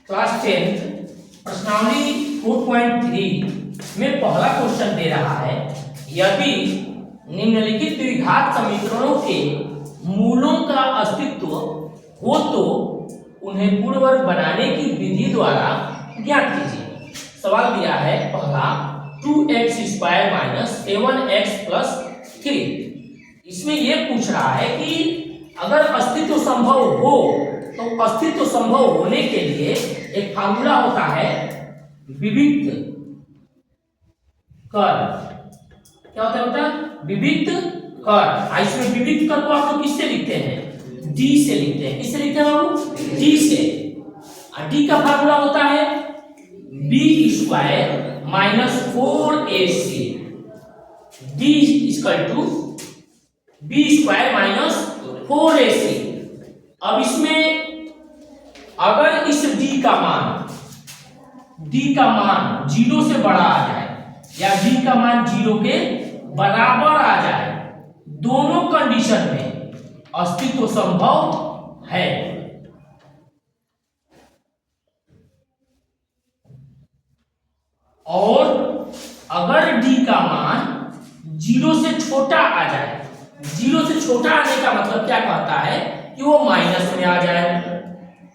Class 10 प्रश्नावली 4.3 में पहला क्वेश्चन दे रहा है, यदि निम्नलिखित द्विघात समीकरणों के मूलों का अस्तित्व हो तो उन्हें पूर्ण वर्ग बनाने की विधि द्वारा ज्ञात कीजिए। सवाल दिया है पहला 2x² - 7x + 3। इसमें यह पूछ रहा है कि अगर अस्तित्व संभव हो तो अस्तित्व संभव होने के लिए एक फार्मूला होता है विविक्त कर। क्या होता है बेटा? विविक्त कर। इसमें विविक्त कर को आप लोग किससे लिखते हैं? डी से लिखते हैं। किससे लिखते हैं बाबू? डी से। डी का फार्मूला होता है b² - 4ac। d = b² - 4ac। अब इसमें अगर इस d का मान 0 से बड़ा आ जाए या d का मान 0 के बराबर आ जाए, दोनों कंडीशन में अस्तित्व संभव है। और अगर d का मान 0 से छोटा आ जाए, 0 से छोटा आने का मतलब क्या कहता है कि वो माइनस में आ जाए।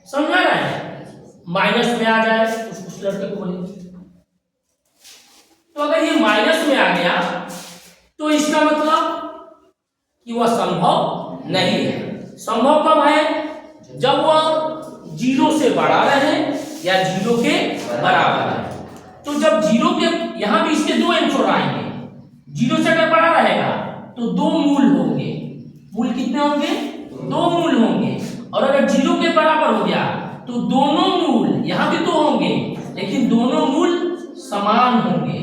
समझा रहा है? माइनस में आ जाए। उस लड़के को बोलिए। तो अगर ये माइनस में आ गया तो इसका मतलब कि वह संभव नहीं है। संभव कब है? जब वह 0 से बड़ा रहे या 0 के बराबर रहे। तो जब 0 के, यहां भी इसके दो आंसर आएंगे। 0 से अगर बड़ा रहेगा तो दो मूल होंगे। मूल कितने होंगे? दो मूल होंगे। और अगर 0 के बराबर हो गया तो दोनों मूल, यहां भी दो होंगे लेकिन दोनों मूल समान होंगे,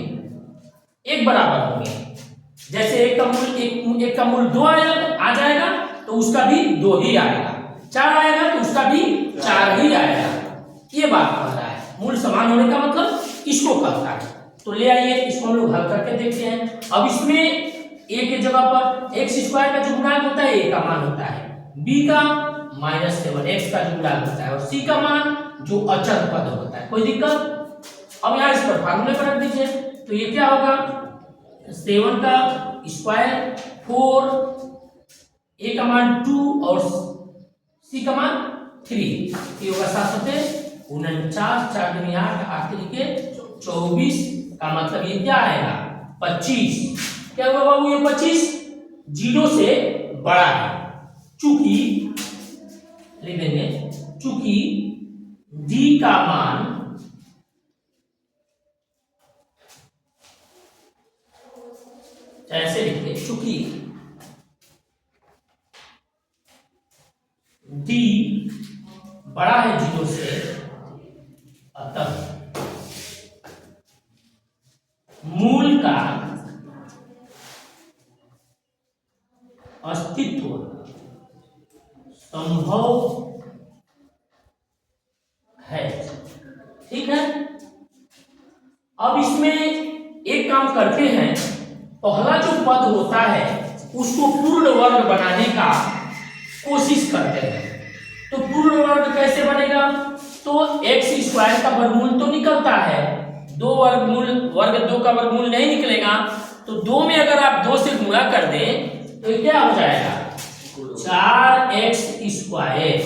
एक बराबर होंगे। जैसे एक का मूल 2 आ जाएगा तो उसका भी 2 ही आएगा। 4 आएगा तो उसका भी 4 ही आएगा। ये बात कह रहा है। मूल समान होने का मतलब इसको कहता है। तो ले आइए, इसको हम लोग हल करके देखते हैं। अब इसमें a के जगह पर x² का जो गुणांक होता है a का मान होता है, b का -7x का जो गुणांक होता है, और c का मान जो अचर पद होता है। कोई दिक्कत? अब यहाँ इस पर फार्मूले पर रख दीजिए। तो ये क्या होगा? 7 का स्क्वायर 4, a का मान 2 और c का मान 3। ये होगा 7 49, 4 दूनी 8, 8 3 24 का मतलब ये क्या आएगा? 25। क्या होगा बाबू? ये 25 0 से बड़ा है। चूंकि लिख देंगे, चूंकि d का मान ऐसे लिखते, चूंकि d बड़ा है 0 से, अतः मूल का अस्तित्व संभव है। ठीक है? अब इसमें एक काम करते हैं, पहला जो पद होता है उसको पूर्ण वर्ग बनाने का कोशिश करते हैं। तो पूर्ण वर्ग कैसे बनेगा? तो x² का वर्गमूल तो निकलता है, वर्ग 2 का वर्गमूल नहीं निकलेगा। तो 2 में अगर आप 2 से गुणा कर दें तो ये क्या हो जाएगा? 4x²।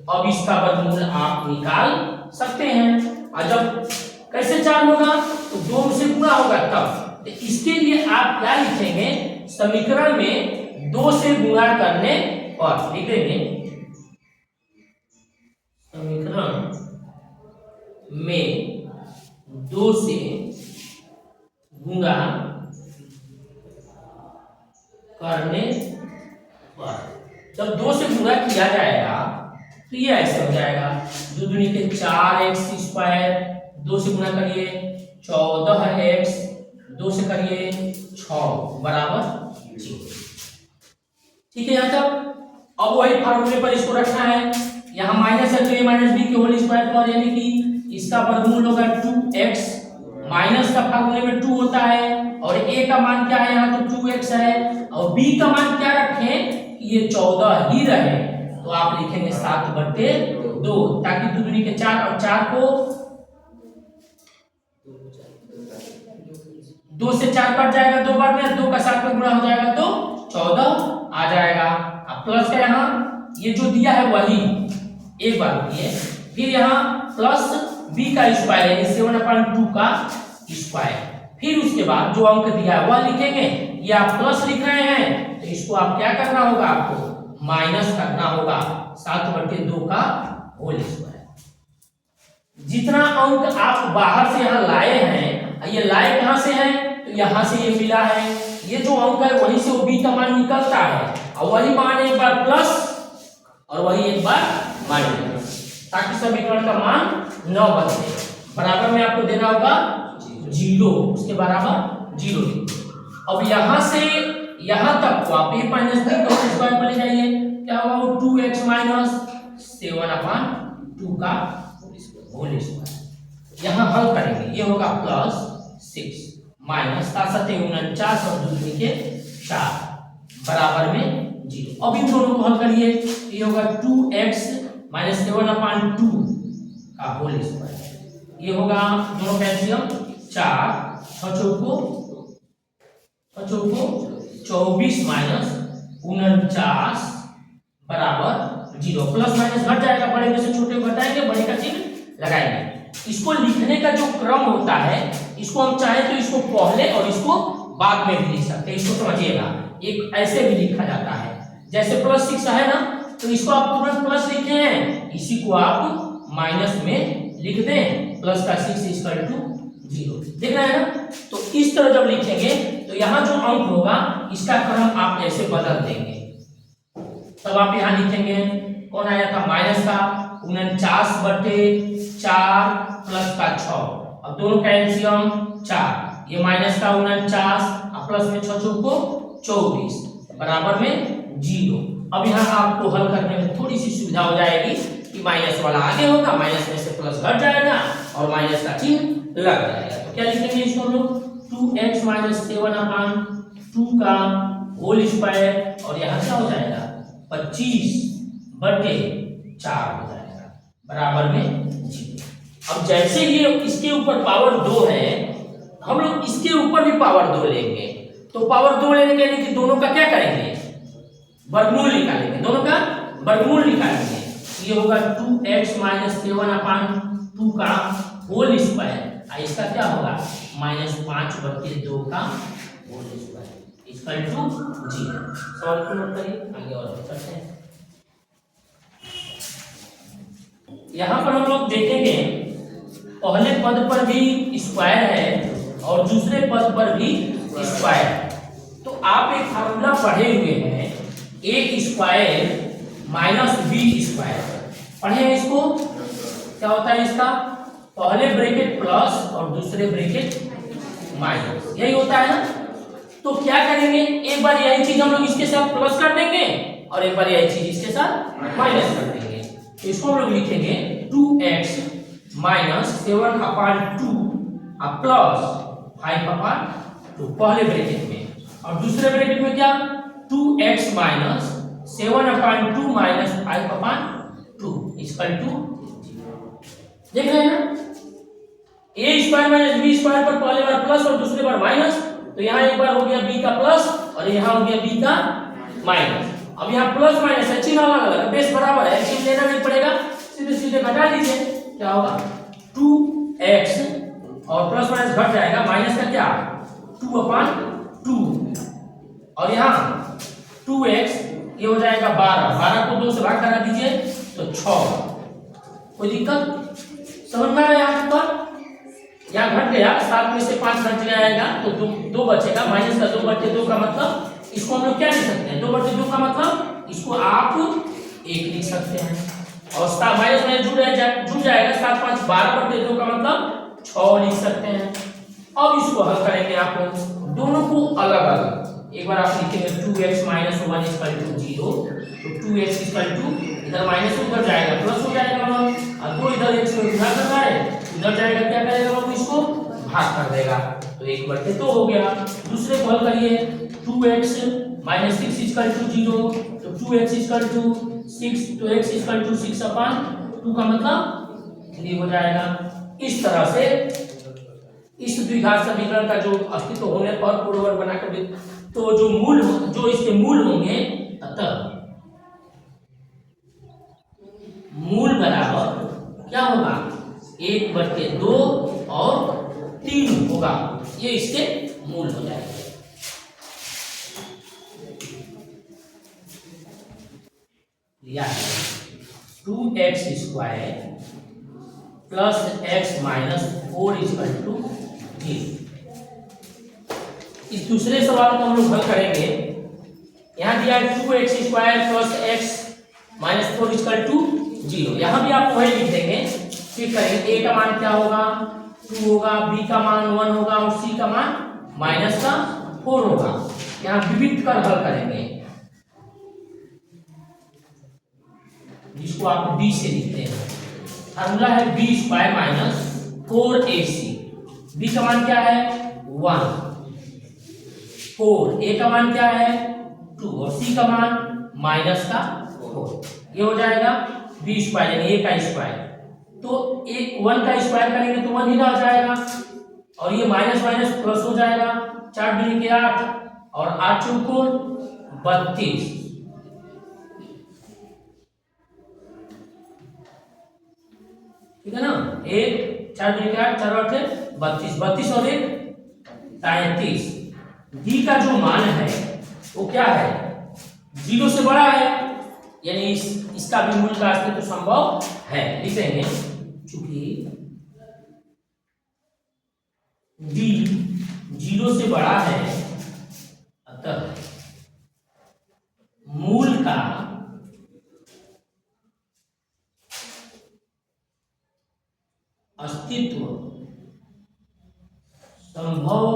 अब इसका वर्गमूल आप निकाल सकते हैं। और जब कैसे 4 होगा? तो 2 से गुणा होगा तब। तो इसके लिए आप क्या लिखेंगे? समीकरण में 2 से गुणा करने पर लिखेंगे, समीकरण में 2 से गुणा करने पर, जब 2 से गुणा किया जाएगा तो ये ऐसे हो जाएगा। 2 दूनी के 4x², 2 से गुणा करिए 14x, 2 से करिए 6 बराबर 0। ठीक है? यहाँ तक। अब वही फार्मूले पर इसको रखना है। यहाँ माइनस है तो a - b के होल स्क्वायर पर, यानी कि इसका वर्गमूल होगा 2x। माइनस का फार्मूले में 2 होता है और a का मान क्या है? यहाँ तो 2x है। और b का मान क्या रखें? ये 14 ही रहे। तो आप लिखेंगे 7/2, ताकि 2 दूनी के 4 और 4 को 2 से 4 कट जाएगा, 2 बार में 2 का 7 में गुणा हो जाएगा तो 14 आ जाएगा। अब प्लस का यहाँ ये जो दिया है वही एक बार दिए, फिर यहाँ प्लस b का स्क्वायर यानी 7/2 का स्क्वायर, फिर उसके बाद जो अंक दिया है वह लिखेंगे। ये आप प्लस लिख रहे हैं तो इसको आप क्या करना होगा, आपको माइनस करना होगा 7/2 का होल स्क्वायर। जितना अंक आप बाहर से यहाँ लाए हैं, ये लाए कहाँ से है तो यहाँ से ये मिला है, ये जो अंक है वहीं से वो b का मान निकलता है और वही मान एक बार प्लस और वही एक बार माइनस, ताकि समीकरण का मान 9 बने। बराबर में आपको देना होगा 0, उसके बराबर 0। अब यहाँ से यहाँ तक को आप a माइनस b का स्क्वायर पर ले जाइए, क्या होगा वो 2x माइनस 7/2 का होल स्क्वायर। यहाँ हल करेंगे, ये होगा प्लस 6 माइनस 7/49 और 2 के 4 बराबर में 0। अब इन दोनों को हल करिए, ये होगा 2x माइनस 7/2 का होल स्क्वायर। ये होगा दोनों का एलसीएम 4 6 चौको 24 माइनस 49 बराबर 0। प्लस माइनस घट जाएगा, बड़े में से छोटे को घटाएंगे, बड़े का चिन्ह लगाएंगे। इसको लिखने का जो क्रम होता है, इसको हम चाहे तो इसको पहले और इसको बाद में भी लिख सकते हैं। इसको समझिएगा, एक ऐसे भी लिखा जाता है, जैसे +6 है ना, तो इसको आप तुरंत प्लस लिखे हैं, इसी को आप माइनस में लिख दें, प्लस का 6 = 0। देख रहे हैं ना। तो इस तरह जब लिखेंगे तो यहाँ जो अंक होगा इसका क्रम आप ऐसे बदल देंगे। तब आप यहाँ लिखेंगे, कौन आया था माइनस का 49/4 प्लस का 6। अब दोनों का एलसीएम 4, ये माइनस का 49 और प्लस में 6 चौको 24 बराबर में 0। अब यहाँ आपको हल करने में थोड़ी सी सुविधा हो जाएगी कि माइनस वाला आगे होगा, माइनस में से प्लस घट जाएगा और माइनस का चिन्ह लग जाएगा। तो क्या लिखेंगे इसको हम लोग 2x माइनस 7/2 का होल स्क्वायर, और यहाँ क्या हो जाएगा 25/4 हो जाएगा बराबर में 0। अब जैसे ये इसके ऊपर पावर 2 है, हम लोग इसके ऊपर भी पावर 2 लेंगे। तो पावर 2 लेने के लिए दोनों का क्या करेंगे, वर्गमूल निकालेंगे, दोनों का वर्गमूल निकालेंगे। ये होगा 2x माइनस 7/2 का होल स्क्वायर, इसका क्या होगा -5/2 का whole square equal to 0। Solve करिए, आगे और करते हैं। यहाँ पर हम लोग देखेंगे पहले पद पर भी स्क्वायर है और दूसरे पद पर भी स्क्वायर है। तो आप एक फार्मूला पढ़े हुए हैं, a square minus b square, पढ़े हैं इसको। क्या होता है इसका, पहले ब्रैकेट प्लस और दूसरे ब्रैकेट माइनस, यही होता है ना। तो क्या करेंगे, एक बार यही चीज हम लोग इसके साथ प्लस कर देंगे और एक बार यही चीज इसके साथ माइनस कर देंगे। तो इसको हम लोग लिखेंगे 2x माइनस 7/2 प्लस 5/2 पहले ब्रैकेट में, और दूसरे ब्रैकेट में क्या 2x minus 7/2 minus 5/2 equal to, देख रहे हैं ना। a square minus b square पर पहले बार प्लस और दूसरे बार माइनस, तो यहाँ एक बार हो गया b का प्लस और यहाँ हो गया b का माइनस। अब यहाँ प्लस माइनस है, चिन्ह अलग अलग, बेस बराबर है, चिन्ह लेना नहीं पड़ेगा, सीधे सीधे घटा लीजिए। क्या होगा 2x और प्लस माइनस घट जाएगा, माइनस का क्या 2/2 और यहाँ 2x ये हो जाएगा 12 को 2 से भाग करा दीजिए तो 6। कोई दिक्कत समझ में आया यहाँ पर? यहाँ घट गया, 7 में से 5 घट जाएगा तो 2 बचेगा, माइनस का 2/2 का मतलब इसको हम लोग क्या लिख सकते हैं, 2/2 का मतलब इसको आप 1 लिख सकते हैं, और माइनस में जुड़ जाएगा 7 5 12/2 का मतलब 6 लिख सकते हैं। अब इसको हल करेंगे आप दोनों को अलग अलग। एक बार आप लिखेंगे 2x माइनस 1 इक्वल टू 0, तो 2x इक्वल टू इधर माइनस उधर जाएगा प्लस हो जाएगा, और 2 इधर x में गुणा करना है, उधर जाएगा क्या करेगा वो इसको भाग कर देगा, तो 1/2 हो गया। दूसरे को हल करिए 2x माइनस 6 इक्वल टू 0, तो 2x इक्वल टू 6, तो x इक्वल टू 6/2 का मतलब 3 हो जाएगा। इस तरह से इस द्विघात समीकरण का जो अस्तित्व होने पर पूर्ववर्ग बनाकर तो जो इसके मूल होंगे, अतः मूल बराबर क्या होगा 1/2 और 3 होगा, ये इसके मूल हो जाएंगे। लिया है 2x² प्लस x माइनस 4 = 0। इस दूसरे सवाल को हम लोग हल करेंगे। यहाँ दिया है 2x² प्लस x माइनस 4 = 0। यहाँ भी आप वही लिख देंगे, फिर करेंगे a का मान क्या होगा 2 होगा, b का मान 1 होगा और c का मान -4 होगा। यहाँ विविध कर हल करेंगे, जिसको आप b से लिखते हैं। फार्मूला है b² - 4ac। b का मान क्या है 1, 4, a का मान क्या है 2 और c का मान -4। ये हो जाएगा b² यानी a का स्क्वायर। तो 1 का स्क्वायर करेंगे तो 1 ही रह जाएगा और ये माइनस माइनस प्लस हो जाएगा। 4 दूनी के 8 और 8 चौको 32। ठीक है ना, 1 4 दूनी के 8 4 8 32, 32 और 1 33। डी का जो मान है वो क्या है 0 से बड़ा है, यानी इसका भी मूल का अस्तित्व तो संभव है। लिखेंगे चूंकि डी 0 से बड़ा है, अतः मूल का अस्तित्व संभव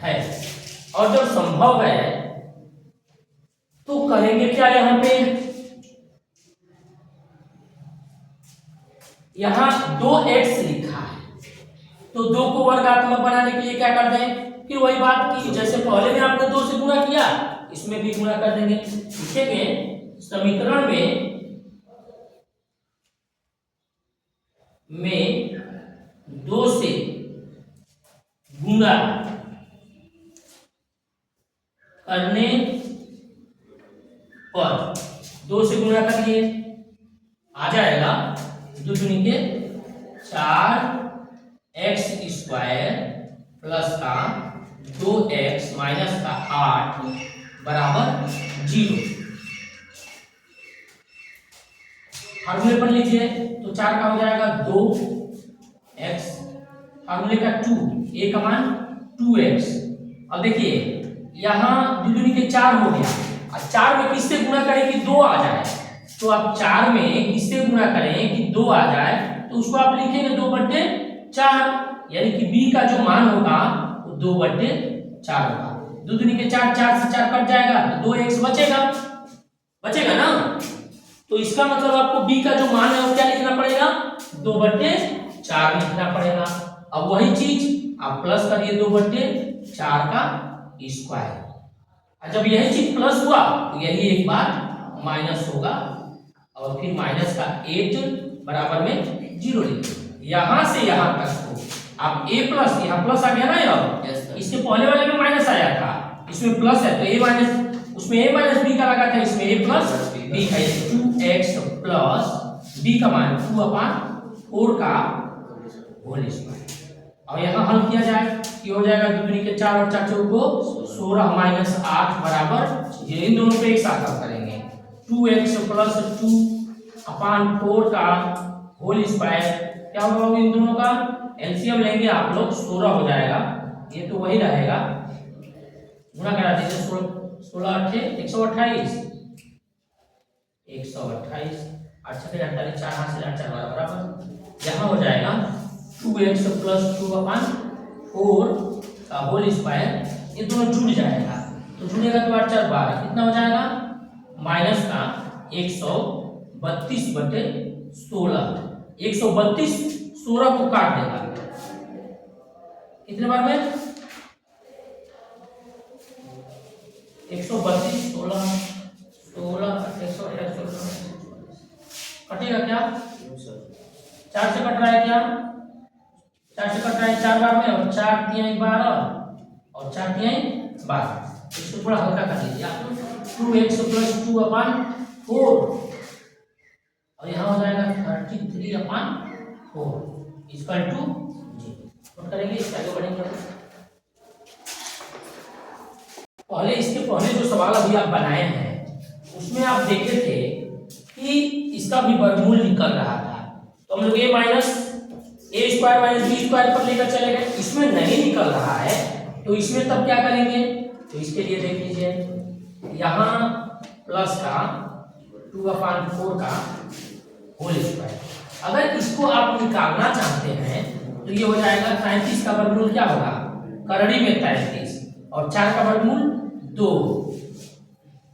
है। और जब संभव है तो करेंगे क्या, यहां पे यहां 2x लिखा है तो 2 को वर्गात्मक बनाने के लिए क्या कर दें, फिर वही बात की जैसे पहले में आपने 2 से गुणा किया, इसमें भी गुणा कर देंगे। लिखेंगे समीकरण में 2 से गुणा करने पर 2 से गुणा करिए आ जाएगा 2 दूनी के 4x² प्लस का 2x माइनस का 8 बराबर 0। फार्मूले पर लीजिए तो 4 का हो जाएगा 2x, फार्मूले का 2, a का मान 2x। अब देखिए यहाँ 2 दूनी के 4 हो गया, और 4 में किससे गुणा करें कि 2 आ जाए, तो आप 4 में किससे गुणा करें कि 2 आ जाए, तो उसको आप लिखेंगे 2/4, यानी कि b का जो मान होगा वो 2/4 होगा। 2 दूनी के 4, 4 से 4 कट जाएगा तो 2x बचेगा ना। तो इसका मतलब आपको b का जो मान है वो क्या लिखना पड़ेगा 2/4 लिखना पड़ेगा। अब वही चीज आप प्लस करिए 2/4 का स्क्वायर, और जब यही चीज प्लस हुआ तो यही एक बार माइनस होगा और फिर माइनस का 8 बराबर में 0 लिखिए। यहां से यहां तक को आप a प्लस, यहाँ प्लस आ गया ना यार, इसके पहले वाले में माइनस आया था, इसमें प्लस है तो a माइनस, उसमें a माइनस b का लगा था, इसमें a प्लस b का 2x प्लस b का मान 2/4 का होल स्क्वायर। और यहाँ हल किया जाए कि हो जाएगा 2 दूनी के 4 और 4 चौको 16 माइनस 8 बराबर, ये इन दोनों पे एक साथ हल करेंगे 2x प्लस 2/4 का होल स्क्वायर। क्या होगा इन दोनों का एलसीएम लेंगे आप लोग 16 हो जाएगा, ये तो वही रहेगा, गुणा करा दीजिए 16 8 128, 128 8 से 48, 4 हाथ से 4 बराबर। यहाँ हो जाएगा 2x प्लस 2/4 का होल स्क्वायर, ये दोनों जुड़ जाएगा तो जुड़ेगा तो 8 4 12, कितना हो जाएगा माइनस का 132/16। 132 16 को काट देगा कितने बार में 132 16 16 128 16 कटेगा क्या? 4 से कट रहा है क्या? 4 से कट रहा है 4 बार में, और 4 तिहाई 12 और 4 तिहाई 12। इसको थोड़ा हल्का कर लीजिए आप। 2x प्लस 2/4 और यहाँ हो जाएगा 33/4 इक्वल टू 0। नोट करेंगे, इसके आगे बढ़ेंगे। पहले इसके पहले जो सवाल अभी आप बनाए हैं उसमें आप देखे थे कि इसका भी वर्गमूल निकल रहा था, तो हम लोग a minus a square minus b square पर लेकर चले गए। इसमें नहीं निकल रहा है तो इसमें तब क्या करेंगे? तो इसके लिए देख लीजिए, यहाँ प्लस का 2/4 का होल स्क्वायर। अगर इसको आप निकालना चाहते हैं तो ये हो जाएगा 33 का वर्गमूल क्या होगा? करड़ी में 33 और 4 का वर्गमूल 2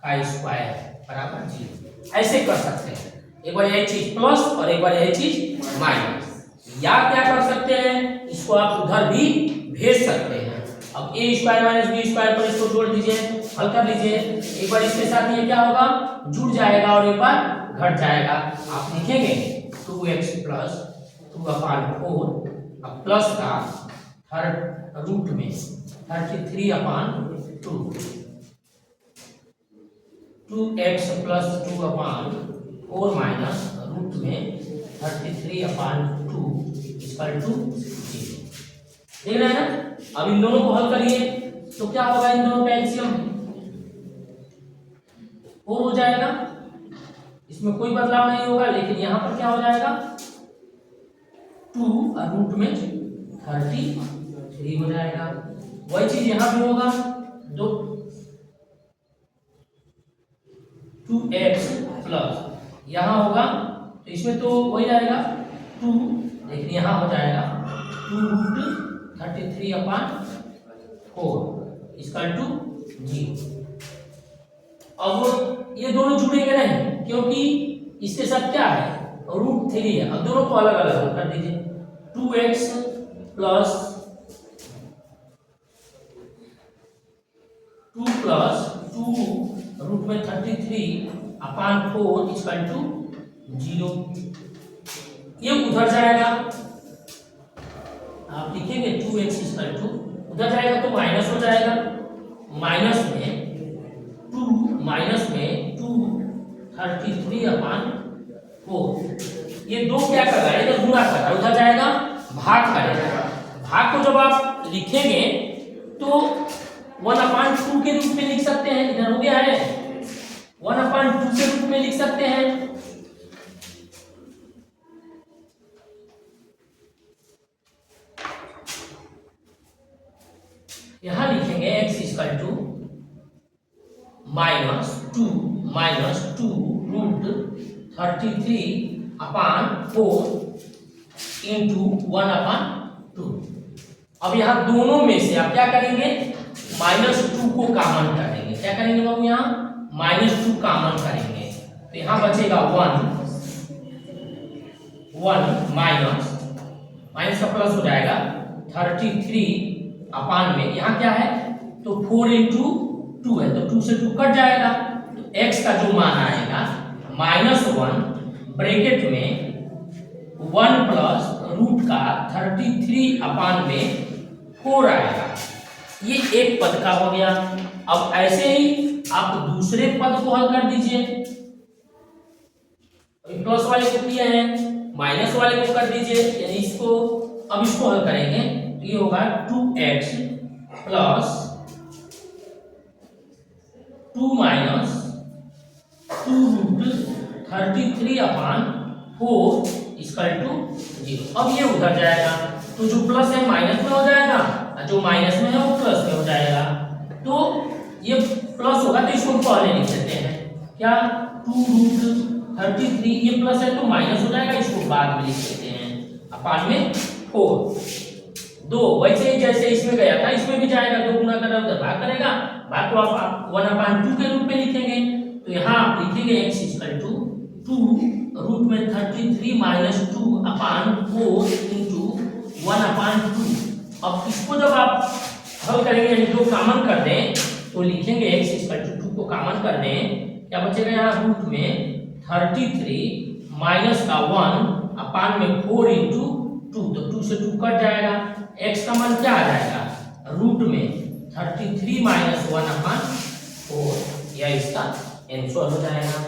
का स्क्वायर बराबर 0। ऐसे कर सकते हैं, एक बार यह चीज प्लस और एक बार यह चीज माइनस। या क्या कर सकते हैं, इसको आप उधर भी भेज सकते हैं। अब a square minus b square पर इसको जोड़ दीजिए, हल कर लीजिए। एक बार इसके साथ ये क्या होगा? जुड़ जाएगा और एक बार घट जाएगा। आप लिखेंगे 2x प्लस 2/4 अब प्लस का थर्ड रूट में 33/2 2x प्लस 2/4 माइनस रूट में 33/2 इक्वल टू 0। देख रहे हैं ना? अब इन दोनों को हल करिए तो क्या होगा? इन दोनों का एलसीएम 4 हो जाएगा, इसमें कोई बदलाव नहीं होगा। लेकिन यहाँ पर क्या हो जाएगा? 2 और रूट में 33 हो जाएगा। वही चीज यहाँ भी होगा, 2x प्लस यहाँ होगा तो इसमें तो वही जाएगा 2, लेकिन यहाँ हो जाएगा 2 रूट 33/4 इक्वल टू 0। अब ये दोनों जुड़ेंगे नहीं क्योंकि इसके साथ क्या है? रूट 3 है। अब दोनों को अलग अलग कर दीजिए। 2x प्लस 2 रूट में 33/4 इक्वल टू 0। ये उधर जाएगा, आप लिखेंगे 2x इक्वल टू, उधर जाएगा तो माइनस हो जाएगा। माइनस में 2 33/4। ये दो क्या कर रहा है? इधर गुणा कर रहा है, उधर जाएगा भाग करेगा। भाग को जब आप लिखेंगे तो 1/2 के रूप में लिख सकते हैं। इधर हो गया है 1/2 के रूप में लिख सकते हैं। यहां लिखेंगे x equal to -2 root 33/4 into 1/2। अब यहाँ दोनों में से आप क्या करेंगे? -2 को कॉमन कर देंगे। क्या करेंगे बाबू? यहाँ -2 कॉमन करेंगे तो यहाँ बचेगा 1 माइनस का प्लस हो जाएगा 33 में। यहाँ क्या है? तो 4 इंटू 2 है तो 2 से 2 कट जाएगा तो x का जो मान आएगा -1 ब्रैकेट में 1 प्लस रूट का 33/4 आएगा। ये एक पद का हो गया। अब ऐसे ही आप दूसरे पद को हल कर दीजिए। प्लस वाले को किए हैं, माइनस वाले को कर दीजिए, यानी इसको अब इसको हल करेंगे तो ये होगा 2x plus 2 minus 2 root 33/4 equal to 0। अब ये उधर जाएगा तो जो प्लस है माइनस में हो जाएगा, जो माइनस में है वो प्लस में हो जाएगा। तो ये प्लस होगा तो इसको पहले लिख देते हैं क्या? 2 रूट 33, ये प्लस है तो माइनस हो जाएगा, इसको बाद में लिख देते हैं अपान में 4। 2 वैसे ही जैसे इसमें गया था इसमें भी जाएगा, 2 गुना कर उधर भाग करेगा, भाग को आप 1/2 के रूप में लिखेंगे तो यहाँ आप लिखेंगे x इक्वल टू 2 रूट में 33 माइनस 2/4 इंटू 1/2। अब इसको जब आप हल करेंगे यानी दो कॉमन कर दें तो लिखेंगे x इक्वल टू 2 को कॉमन कर दें, क्या बचेगा? यहाँ रूट में 33 माइनस का 1 अपान में 4 इंटू 2, तो 2 से 2 कट जाएगा। x का मान क्या आ जाएगा रूट में 33 माइनस 1 अपान 4, यह इसका आंसर हो जाएगा।